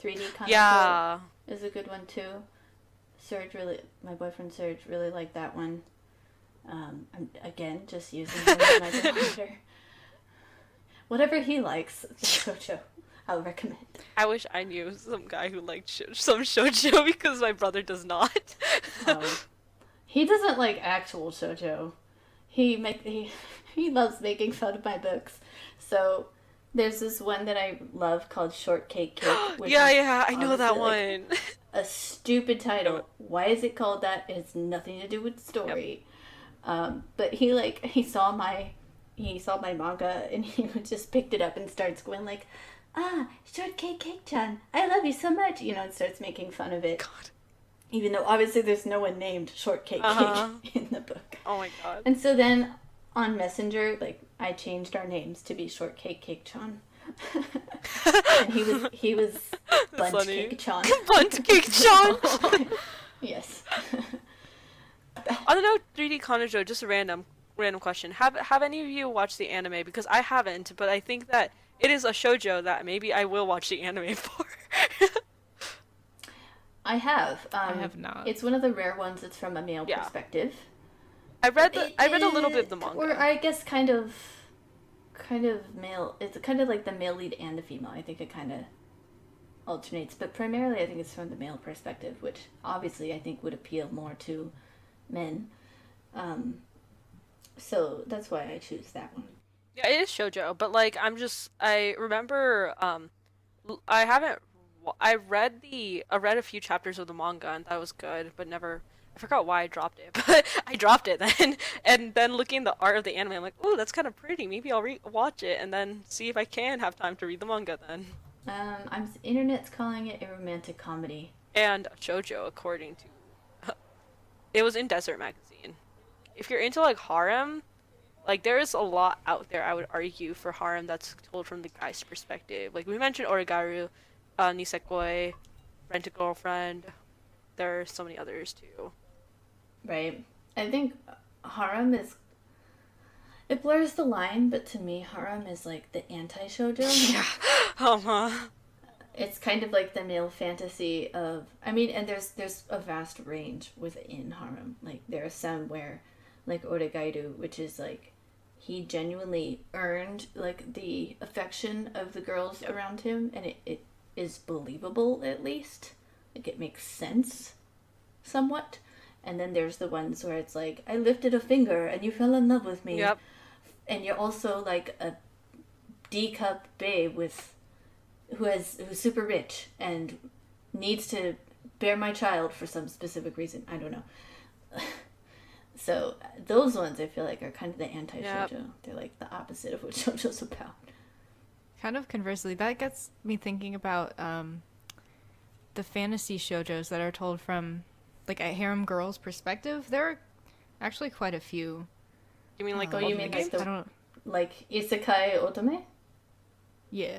3D comical is a good one too. My boyfriend Serge really liked that one. I'm again just using him as my reminder. Whatever he likes, shoujo, I'll recommend. I wish I knew some guy who liked some shoujo because my brother does not. He doesn't like actual shoujo. He loves making fun of my books. So there's this one that I love called Shortcake Cake. Which I know that one. Like a stupid title. Why is it called that? It has nothing to do with the story. But he saw my manga and he just picked it up and starts going like, Shortcake Cake-chan, I love you so much, and starts making fun of it. God. Even though obviously there's no one named Shortcake Cake in the book. Oh my god. And so then on Messenger, like, I changed our names to be Shortcake Cake-chan. And he was Bunt Cake-chan. Bunt Cake-chan! Yes. On the note, 3D Kanojo, just a random question. Have any of you watched the anime? Because I haven't, but I think that it is a shoujo that maybe I will watch the anime for. I have. I have not. It's one of the rare ones that's from a male perspective. I read a little bit of the manga. Or I guess kind of male. It's kind of like the male lead and the female. I think it kind of alternates, but primarily I think it's from the male perspective, which obviously I think would appeal more to men. So that's why I choose that one. Yeah, it is shoujo, but like I remember I read a few chapters of the manga and that was good, but never. I forgot why I dropped it, but I dropped it then. And then looking at the art of the anime, I'm like, oh, that's kind of pretty. Maybe I'll watch it and then see if I can have time to read the manga then. Internet's calling it a romantic comedy. And shoujo, according to. It was in Desert Magazine. If you're into like harem, like there is a lot out there, I would argue, for harem that's told from the guy's perspective. Like we mentioned Origaru, Nisekoi, Rent a Girlfriend. There are so many others too. Right. I think harem it blurs the line, but to me harem is like the anti-shoujo. Yeah. It's kind of like the male fantasy of, and there's a vast range within harem. Like there are some where, like Oregairu, which is like he genuinely earned like the affection of the girls around him, and it is believable, at least. Like it makes sense somewhat. And then there's the ones where it's like, I lifted a finger and you fell in love with me. Yep. And you're also like a D-cup babe who's super rich and needs to bear my child for some specific reason. I don't know. So those ones I feel like are kind of the anti-shoujo. Yep. They're like the opposite of what shoujo's about. Kind of conversely, that gets me thinking about the fantasy shoujos that are told from like a harem girl's perspective. There are actually quite a few. You mean like you mean like isekai otome? Yeah.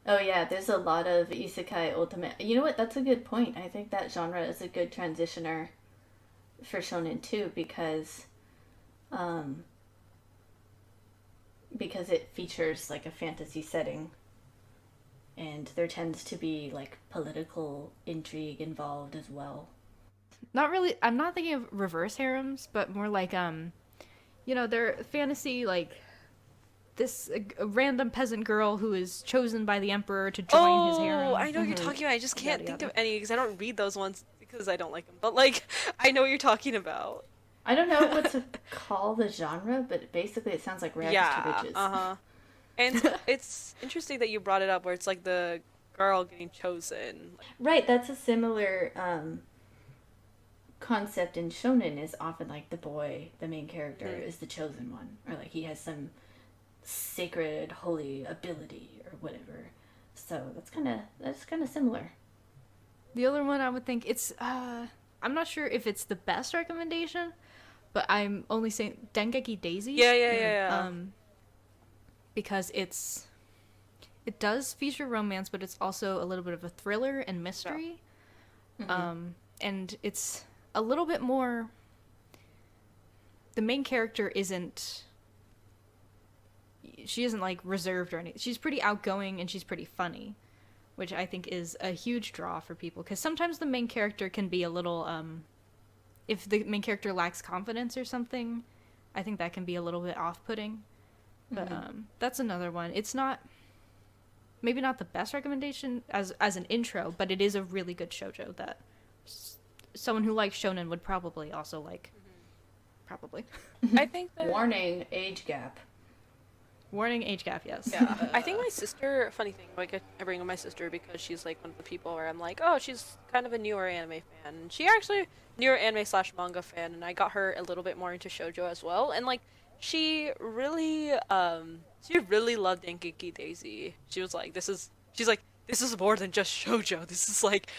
Oh yeah, there's a lot of isekai otome. You know what? That's a good point. I think that genre is a good transitioner for shonen too, because it features like a fantasy setting, and there tends to be like political intrigue involved as well. Not really. I'm not thinking of reverse harems, but more like they're fantasy, like this a random peasant girl who is chosen by the emperor to join his harem. Oh, I know what you're talking about. I just can't think of any because I don't read those ones because I don't like him, but like I know what you're talking about. I don't know what to call the genre, but basically it sounds like rags to Yeah, riches. And it's interesting that you brought it up, where it's like the girl getting chosen. Right, that's a similar concept in Shounen. Is often like the boy, the main character, is the chosen one, or like he has some sacred, holy ability or whatever. So that's kind of similar. The other one I would think it's I'm not sure if it's the best recommendation, but I'm only saying Dengeki Daisy. Yeah. Because it does feature romance, but it's also a little bit of a thriller and mystery. Mm-hmm. And it's a little bit more. The main character isn't. She isn't like reserved or anything. She's pretty outgoing and she's pretty funny, which I think is a huge draw for people. Because sometimes the main character can be a little. If the main character lacks confidence or something, I think that can be a little bit off-putting. But that's another one. It's not, maybe not the best recommendation as an intro, but it is a really good shoujo that someone who likes shonen would probably also like. Probably. I think that... Warning, age gap. Warning, age gap, yes. Yeah. I think my sister, funny thing, like I bring up my sister because she's like one of the people where I'm like, oh, she's kind of a newer anime fan. And she actually, newer anime/manga fan, and I got her a little bit more into shoujo as well. And like, she really loved Dengeki Daisy. She's like, this is more than just shoujo. This is like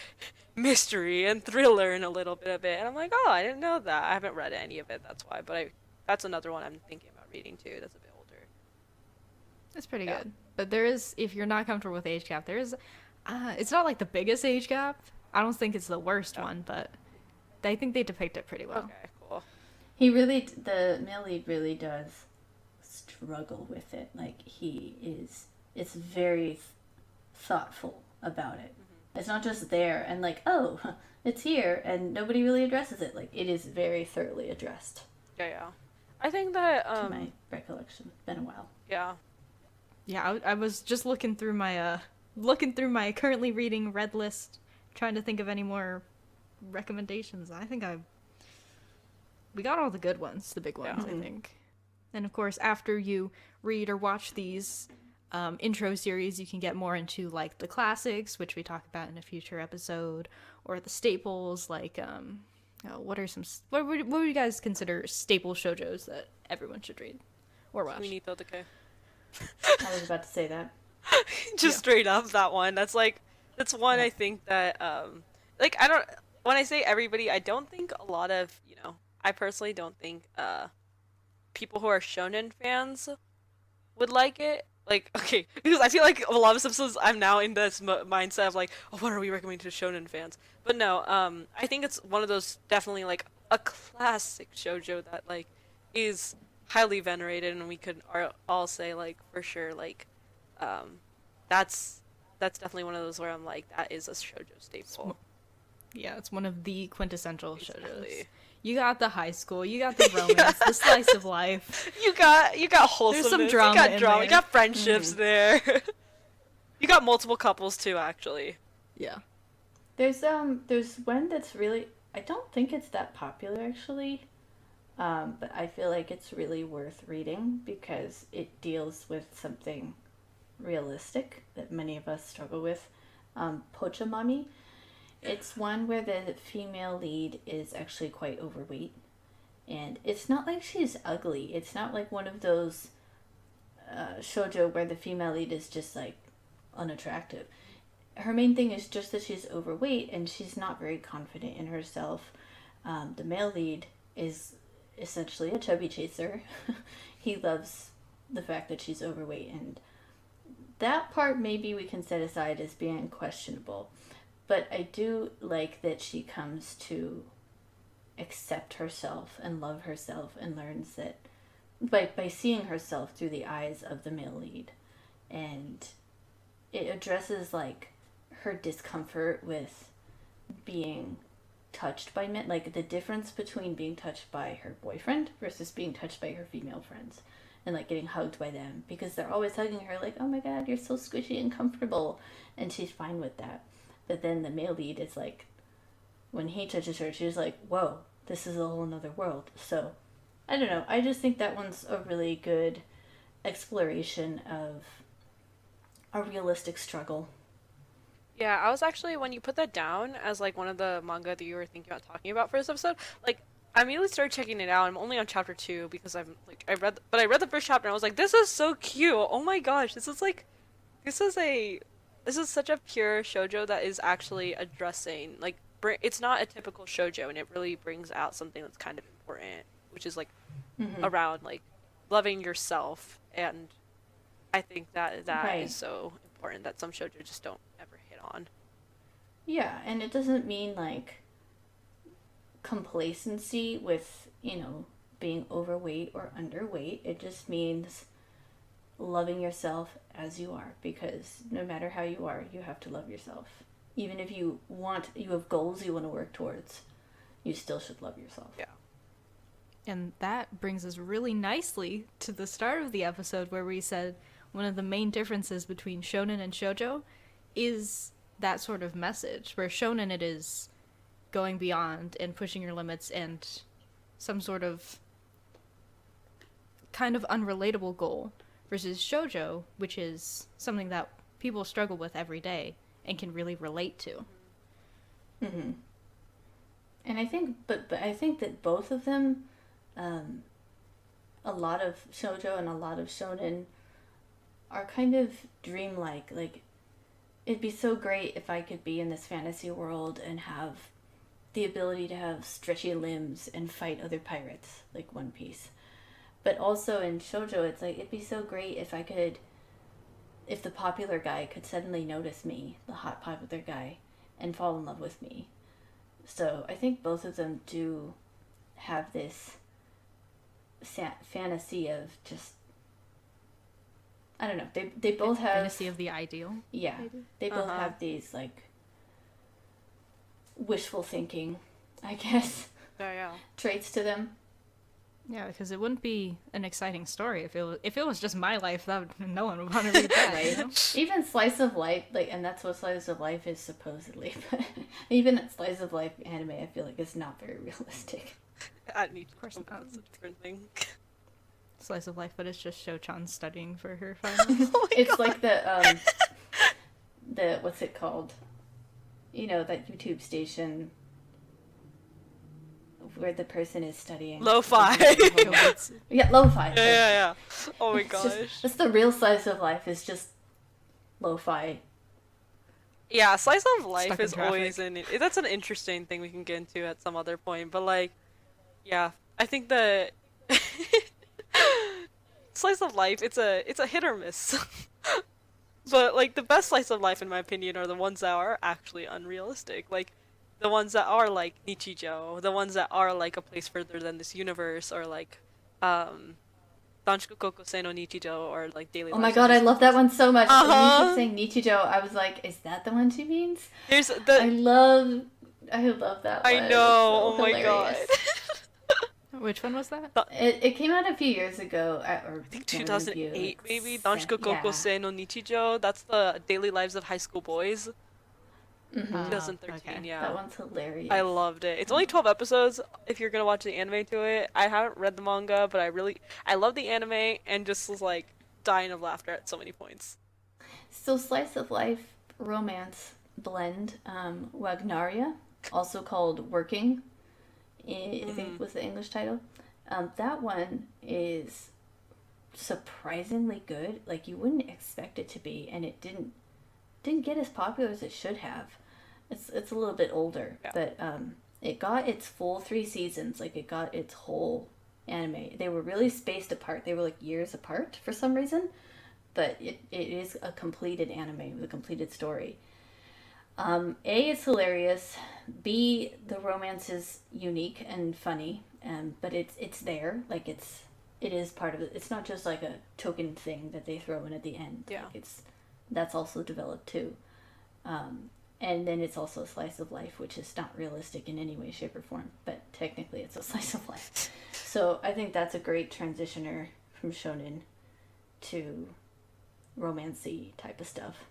mystery and thriller and a little bit of it. And I'm like, oh, I didn't know that. I haven't read any of it, that's why. But that's another one I'm thinking about reading too. That's a bit older. It's pretty good. But there is, if you're not comfortable with age gap, there is, it's not like the biggest age gap. I don't think it's the worst one, but I think they depict it pretty well. Okay, cool. The male lead really does struggle with it. Like, it's very thoughtful about it. Mm-hmm. It's not just there and like, oh, it's here, and nobody really addresses it. Like, it is very thoroughly addressed. Yeah. I think that, to my recollection. It's been a while. Yeah. Yeah, I was just looking through my currently reading read list, trying to think of any more recommendations. I think we got all the good ones, the big ones, I think. And of course, after you read or watch these intro series, you can get more into like the classics, which we talk about in a future episode, or the staples, like what would you guys consider staple shoujos that everyone should read or watch? I was about to say that. Just straight up that one. That's one I think that like when I say everybody, I don't think a lot of, I personally don't think people who are shonen fans would like it. Like, okay, because I feel like a lot of episodes I'm now in this mindset of like, oh, what are we recommending to shonen fans? But no, I think it's one of those definitely like a classic shoujo that like is highly venerated, and we could all say like for sure like that's definitely one of those where I'm like, that is a shoujo staple. Yeah, it's one of the quintessential Exactly. shoujos. You got the high school, you got the romance, the slice of life. You got wholesomeness. There's some drama. You got drama. You got friendships there. You got multiple couples too, actually. Yeah. There's one that's really, I don't think it's that popular actually, but I feel like it's really worth reading because it deals with something realistic that many of us struggle with. Pochamami. It's one where the female lead is actually quite overweight. And it's not like she's ugly. It's not like one of those shoujo where the female lead is just like unattractive. Her main thing is just that she's overweight and she's not very confident in herself. The male lead is essentially a chubby chaser. He loves the fact that she's overweight, and that part maybe we can set aside as being questionable. But I do like that she comes to accept herself and love herself and learns that by seeing herself through the eyes of the male lead. And it addresses like her discomfort with being touched by men, like the difference between being touched by her boyfriend versus being touched by her female friends, and like getting hugged by them, because they're always hugging her like, oh my god, you're so squishy and comfortable, and she's fine with that. But then the male lead is like, when he touches her, she's like, whoa, this is a whole nother world. So, I don't know. I just think that one's a really good exploration of a realistic struggle. Yeah, I was actually, when you put that down as like one of the manga that you were thinking about talking about for this episode, like I immediately started checking it out. I'm only on chapter 2 because I'm like I read the first chapter and I was like, this is so cute. Oh my gosh, this is a this is such a pure shoujo that is actually addressing like it's not a typical shoujo, and it really brings out something that's kind of important, which is like around like loving yourself. And I think that Right. is so important that some shoujo just don't ever hit on. Yeah, and it doesn't mean like complacency with, being overweight or underweight. It just means loving yourself as you are, because no matter how you are, you have to love yourself. Even if you have goals you want to work towards, you still should love yourself. Yeah. And that brings us really nicely to the start of the episode where we said one of the main differences between shonen and shoujo is that sort of message, where shonen it is going beyond and pushing your limits and some sort of kind of unrelatable goal, versus shoujo, which is something that people struggle with every day and can really relate to. Mm-hmm. And I think, but I think that both of them, a lot of shoujo and a lot of shonen are kind of dreamlike. Like, it'd be so great if I could be in this fantasy world and have the ability to have stretchy limbs and fight other pirates, like One Piece. But also in shoujo, it's like, it'd be so great if the popular guy could suddenly notice me, the hot popular guy, and fall in love with me. So I think both of them do have this fantasy of just, I don't know, they both have Fantasy of the ideal. Yeah, maybe? They both have these like wishful thinking, I guess, traits to them. Yeah, because it wouldn't be an exciting story if it was just my life. No one would want to read that. Right. Even slice of life, and that's what slice of life is supposedly. But even slice of life anime, I feel like is not very realistic. Of course not. That's a different thing. Slice of life, but it's just Sho-chan studying for her finals. It's like the what's it called? That YouTube station where the person is studying. Lo-fi. Yeah, lo-fi. Yeah. Oh my gosh. That's the real slice of life. Is just lo-fi. Yeah, slice of life Stuck in is always traffic. that's an interesting thing we can get into at some other point. But like, yeah, I think that slice of life, it's a hit or miss. But like the best slice of life, in my opinion, are the ones that are actually unrealistic. Like the ones that are like Nichijou, the ones that are like a place further than this universe, or like Danshuku Kokosei no Nichijou, or like Daily Oh Lives my of god, I High love that one so much. Uh-huh. When you kept saying Nichijou, I was like, is that the one she means? There's I the love that one. I know. It's so Oh my god. hilarious. Which one was that? It came out a few years ago. Or I think one 2008 review, maybe. like, Danshuku Kokosei no Nichijou. That's the Daily Lives of High School Boys. Mhm. 2013. Okay. Yeah. That one's hilarious. I loved it. It's only 12 episodes if you're gonna watch the anime to it. I haven't read the manga, but I love the anime and just was like dying of laughter at so many points. So slice of life romance blend, Wagnaria, also called Working, I think was the English title. That one is surprisingly good. Like, you wouldn't expect it to be, and it didn't get as popular as it should have. It's a little bit older, but it got its full 3 seasons. Like, it got its whole anime. They were really spaced apart. They were like years apart for some reason, but it is a completed anime with a completed story. A, it's hilarious. B, the romance is unique and funny. But it's there. Like, it is part of it. It's not just like a token thing that they throw in at the end. Yeah. Like, that's also developed too. And then it's also a slice of life, which is not realistic in any way, shape, or form, but technically it's a slice of life. So I think that's a great transitioner from shonen to romancy type of stuff.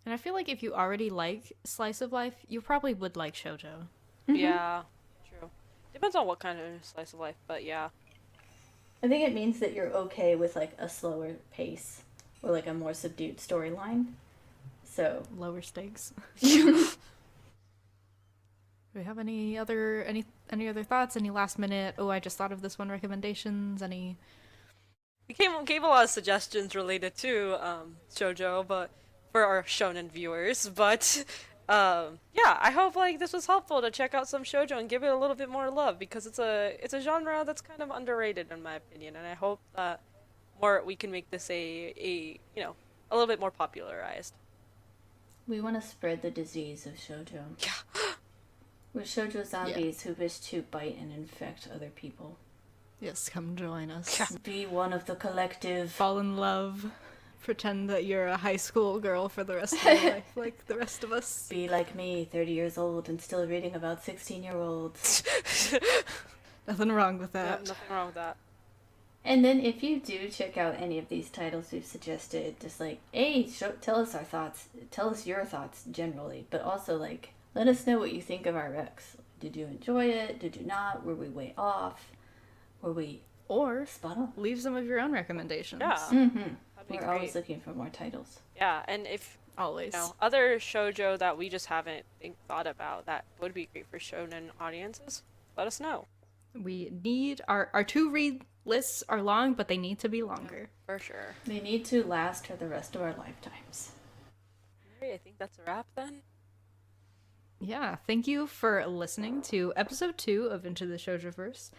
And I feel like if you already like slice of life, you probably would like shoujo. Yeah, true. Depends on what kind of slice of life, but yeah. I think it means that you're okay with like a slower pace or like a more subdued storyline. So Lower stakes. Do we have any other thoughts? Any last minute? Oh, I just thought of this one. Recommendations? Any? We gave a lot of suggestions related to shoujo, but for our shonen viewers. But yeah, I hope like this was helpful to check out some shoujo and give it a little bit more love because it's a genre that's kind of underrated in my opinion, and I hope that more we can make this a a little bit more popularized. we want to spread the disease of shoujo. Yeah. We're shoujo zombies who wish to bite and infect other people. Yes, come join us. Yeah. Be one of the collective. Fall in love. Pretend that you're a high school girl for the rest of your life, like the rest of us. Be like me, 30 years old and still reading about 16-year-olds. Nothing wrong with Yeah, that. nothing wrong with that. And then if you do check out any of these titles we've suggested, just like, hey, tell us our thoughts. Tell us your thoughts generally, but also like, let us know what you think of our recs. Did you enjoy it? Did you not? Were we way off? Were we Or spot on? leave some of your own recommendations. Yeah. Mm-hmm. That'd be We're great. always looking for more titles. Yeah, and if Always. other shoujo that we just haven't thought about that would be great for shonen audiences, let us know. We need our to read lists are long, but they need to be longer. For sure. They need to last for the rest of our lifetimes. Alright, I think that's a wrap then. Yeah, thank you for listening to episode 2 of Into the Shoujoverse.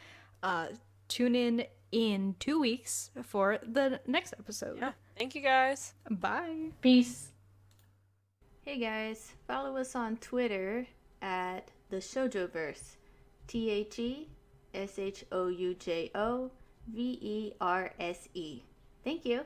Tune in 2 weeks for the next episode. Yeah, thank you guys. Bye. Peace. Hey guys, follow us on Twitter at the Shoujoverse. TheShoujoverse. Thank you.